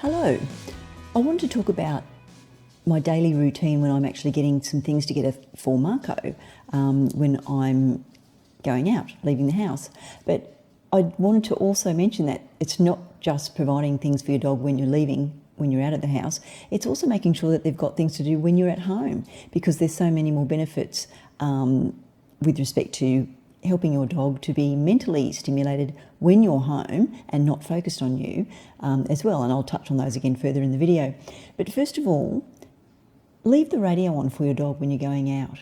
Hello. I want to talk about my daily routine when I'm actually getting some things together for Marco when I'm going out, leaving the house. But I wanted to also mention that it's not just providing things for your dog when you're leaving, when you're out of the house. It's also making sure that they've got things to do when you're at home, because there's so many more benefits with respect to helping your dog to be mentally stimulated when you're home and not focused on you as well. And I'll touch on those again further in the video. But first of all, leave the radio on for your dog when you're going out.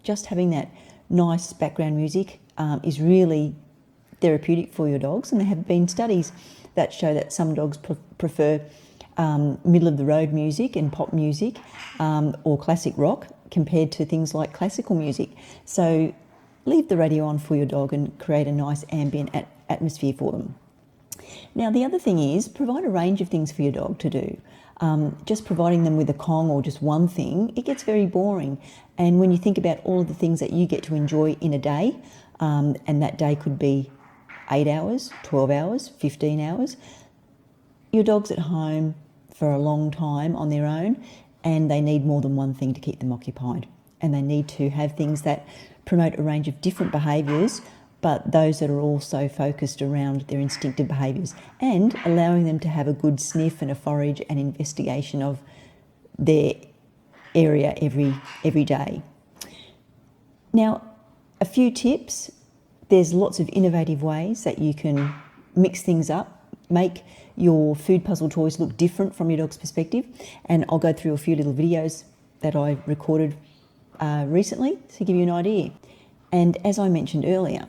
Just having that nice background music is really therapeutic for your dogs. And there have been studies that show that some dogs prefer middle of the road music and pop music or classic rock compared to things like classical music. So leave the radio on for your dog and create a nice ambient atmosphere for them. Now, the other thing is provide a range of things for your dog to do. Just providing them with a Kong or just one thing, it gets very boring. And when you think about all of the things that you get to enjoy in a day, and that day could be 8 hours, 12 hours, 15 hours, your dog's at home for a long time on their own, and they need more than one thing to keep them occupied. And they need to have things that promote a range of different behaviours, but those that are also focused around their instinctive behaviours, and allowing them to have a good sniff and a forage and investigation of their area every day. Now, a few tips. There's lots of innovative ways that you can mix things up, make your food puzzle toys look different from your dog's perspective, and I'll go through a few little videos that I recorded recently to give you an idea. And as I mentioned earlier,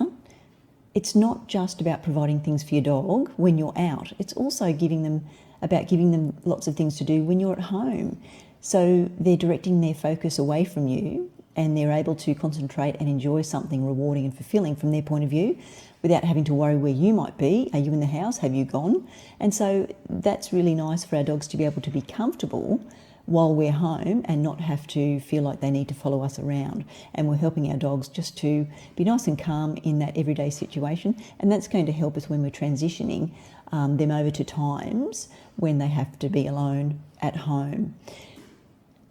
it's not just about providing things for your dog when you're out. It's also giving them lots of things to do when you're at home. So they're directing their focus away from you and they're able to concentrate and enjoy something rewarding and fulfilling from their point of view without having to worry where you might be. Are you in the house? Have you gone? And so that's really nice for our dogs to be able to be comfortable while we're home and not have to feel like they need to follow us around. And we're helping our dogs just to be nice and calm in that everyday situation. And that's going to help us when we're transitioning them over to times when they have to be alone at home.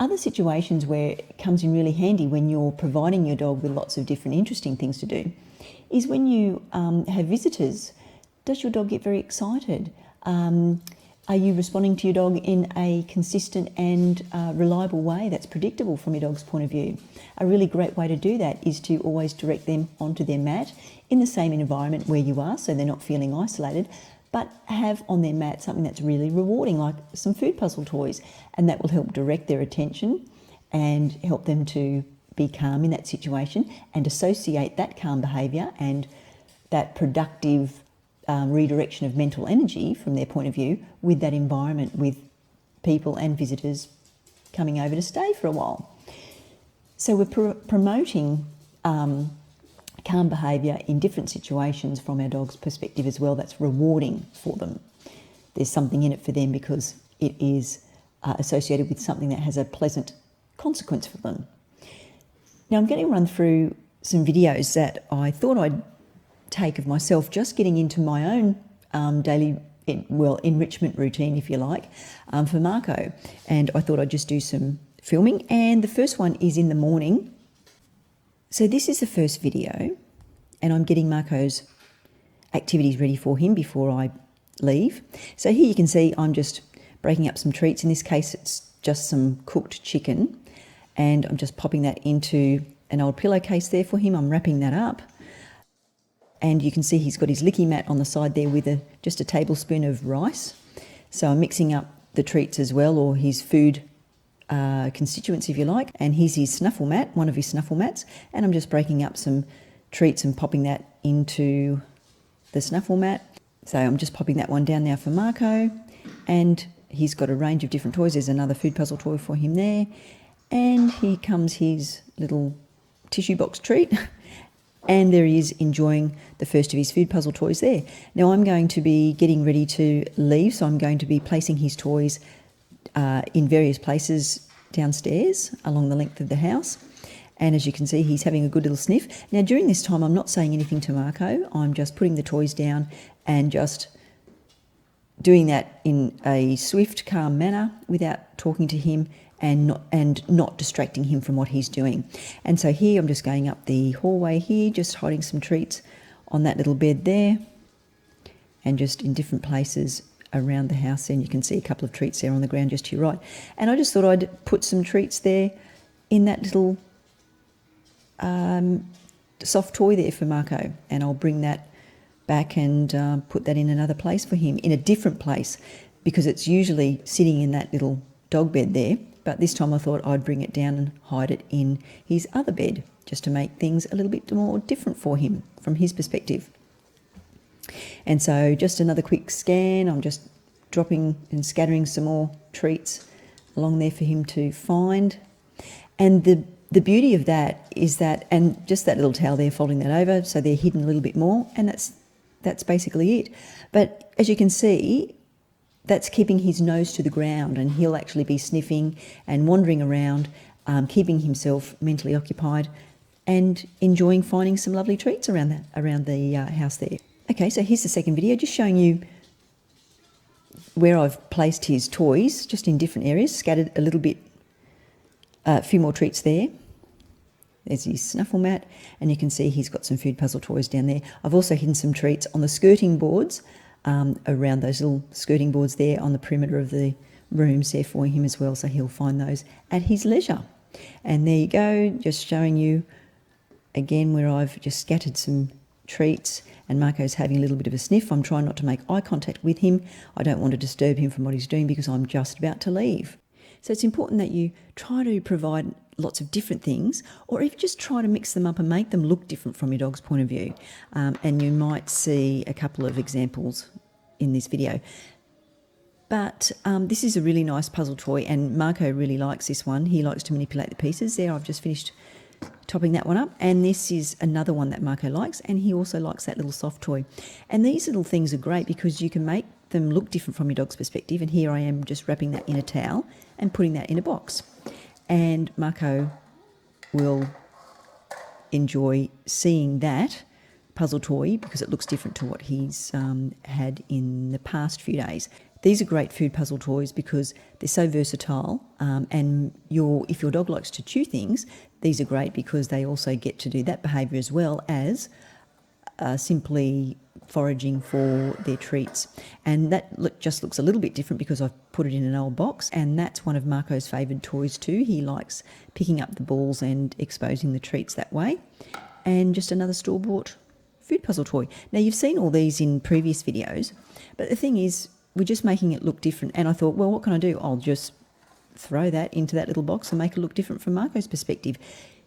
Other situations where it comes in really handy when you're providing your dog with lots of different interesting things to do is when you have visitors. Does your dog get very excited? Are you responding to your dog in a consistent and reliable way that's predictable from your dog's point of view? A really great way to do that is to always direct them onto their mat in the same environment where you are, so they're not feeling isolated, but have on their mat something that's really rewarding, like some food puzzle toys, and that will help direct their attention and help them to be calm in that situation and associate that calm behaviour and that productive redirection of mental energy from their point of view with that environment, with people and visitors coming over to stay for a while. So we're promoting calm behaviour in different situations from our dog's perspective as well. That's rewarding for them. There's something in it for them because it is associated with something that has a pleasant consequence for them. Now I'm going to run through some videos that I thought I'd take of myself just getting into my own daily enrichment routine, if you like, for Marco. And I thought I'd just do some filming. And the first one is in the morning. So this is the first video, and I'm getting Marco's activities ready for him before I leave. So here you can see I'm just breaking up some treats. In this case, it's just some cooked chicken, and I'm just popping that into an old pillowcase there for him. I'm wrapping that up. And you can see he's got his licky mat on the side there with just a tablespoon of rice. So I'm mixing up the treats as well, or his food constituents, if you like. And here's his snuffle mat, one of his snuffle mats. And I'm just breaking up some treats and popping that into the snuffle mat. So I'm just popping that one down now for Marco. And he's got a range of different toys. There's another food puzzle toy for him there. And here comes his little tissue box treat. And there he is enjoying the first of his food puzzle toys there. Now I'm going to be getting ready to leave, so I'm going to be placing his toys in various places downstairs along the length of the house. And as you can see, he's having a good little sniff. Now during this time, I'm not saying anything to Marco. I'm just putting the toys down and just doing that in a swift, calm manner without talking to him and not distracting him from what he's doing. And so here I'm just going up the hallway here, just hiding some treats on that little bed there, and just in different places around the house. And you can see a couple of treats there on the ground just to your right. And I just thought I'd put some treats there in that little soft toy there for Marco, and I'll bring that back and put that in another place for him, in a different place, because it's usually sitting in that little dog bed there. But this time I thought I'd bring it down and hide it in his other bed, just to make things a little bit more different for him from his perspective. And so just another quick scan. I'm just dropping and scattering some more treats along there for him to find. And the beauty of that is that, and just that little towel there, folding that over so they're hidden a little bit more, and that's basically it. But as you can see, that's keeping his nose to the ground, and he'll actually be sniffing and wandering around, keeping himself mentally occupied and enjoying finding some lovely treats around the house there. Okay, so here's the second video, just showing you where I've placed his toys, just in different areas, scattered a little bit, a few more treats there. There's his snuffle mat, and you can see he's got some food puzzle toys down there. I've also hidden some treats on the skirting boards, around those little skirting boards there on the perimeter of the rooms there for him as well, so he'll find those at his leisure. And there you go, just showing you again where I've just scattered some treats, and Marco's having a little bit of a sniff. I'm trying not to make eye contact with him. I don't want to disturb him from what he's doing because I'm just about to leave. So it's important that you try to provide lots of different things, or even just try to mix them up and make them look different from your dog's point of view. And you might see a couple of examples in this video. But this is a really nice puzzle toy, and Marco really likes this one. He likes to manipulate the pieces. There, I've just finished topping that one up, and this is another one that Marco likes, and he also likes that little soft toy. And these little things are great because you can make them look different from your dog's perspective, and here I am just wrapping that in a towel and putting that in a box. And Marco will enjoy seeing that puzzle toy because it looks different to what he's had in the past few days. These are great food puzzle toys because they're so versatile, and if your dog likes to chew things, these are great because they also get to do that behaviour as well as simply foraging for their treats. And that just looks a little bit different because I've put it in an old box, and that's one of Marco's favoured toys too. He likes picking up the balls and exposing the treats that way. And just another store-bought food puzzle toy. Now, you've seen all these in previous videos, but the thing is, we're just making it look different. And I thought, well, what can I do? I'll just throw that into that little box and make it look different from Marco's perspective,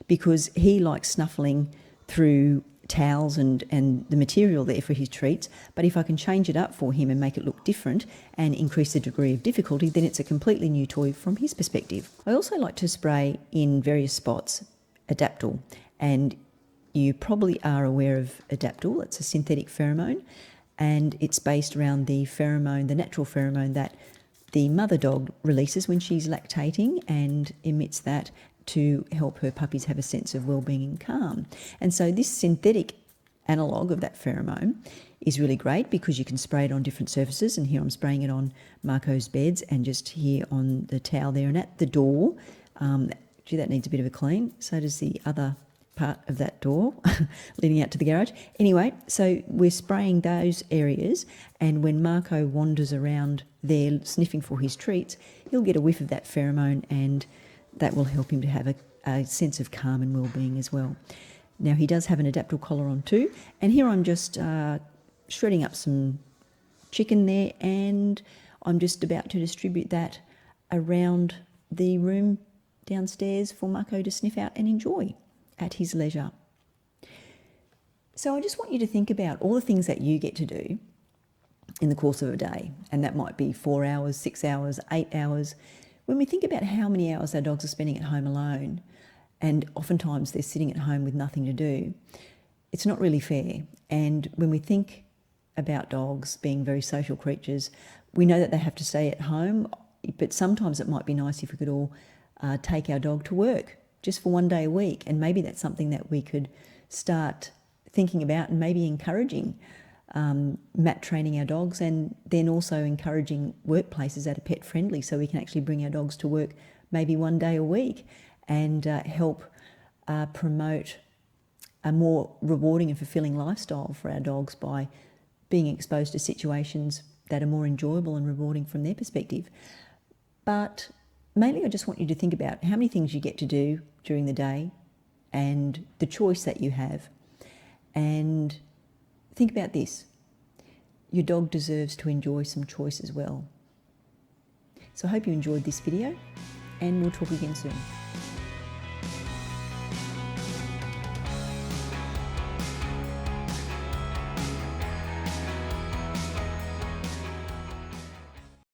because he likes snuffling through towels and the material there for his treats. But if I can change it up for him and make it look different and increase the degree of difficulty, then it's a completely new toy from his perspective. I also like to spray in various spots Adaptil, and you probably are aware of Adaptil. It's a synthetic pheromone, and it's based around the natural pheromone that the mother dog releases when she's lactating, and emits that to help her puppies have a sense of well-being and calm. And so this synthetic analogue of that pheromone is really great because you can spray it on different surfaces, and here I'm spraying it on Marco's beds and just here on the towel there and at the door. Gee, that needs a bit of a clean. So does the other part of that door leading out to the garage. Anyway, so we're spraying those areas, and when Marco wanders around there sniffing for his treats, he'll get a whiff of that pheromone, and that will help him to have a sense of calm and well-being as well. Now, he does have an Adaptil collar on too, and here I'm just shredding up some chicken there, and I'm just about to distribute that around the room downstairs for Marco to sniff out and enjoy at his leisure. So I just want you to think about all the things that you get to do in the course of a day, and that might be 4 hours, 6 hours, 8 hours. When we think about how many hours our dogs are spending at home alone, and oftentimes they're sitting at home with nothing to do, it's not really fair. And when we think about dogs being very social creatures, we know that they have to stay at home, but sometimes it might be nice if we could all take our dog to work just for one day a week, and maybe that's something that we could start thinking about and maybe encouraging mat training our dogs, and then also encouraging workplaces that are pet friendly, so we can actually bring our dogs to work maybe one day a week and help promote a more rewarding and fulfilling lifestyle for our dogs by being exposed to situations that are more enjoyable and rewarding from their perspective. But mainly I just want you to think about how many things you get to do during the day and the choice that you have. And think about this. Your dog deserves to enjoy some choice as well. So I hope you enjoyed this video, and we'll talk again soon.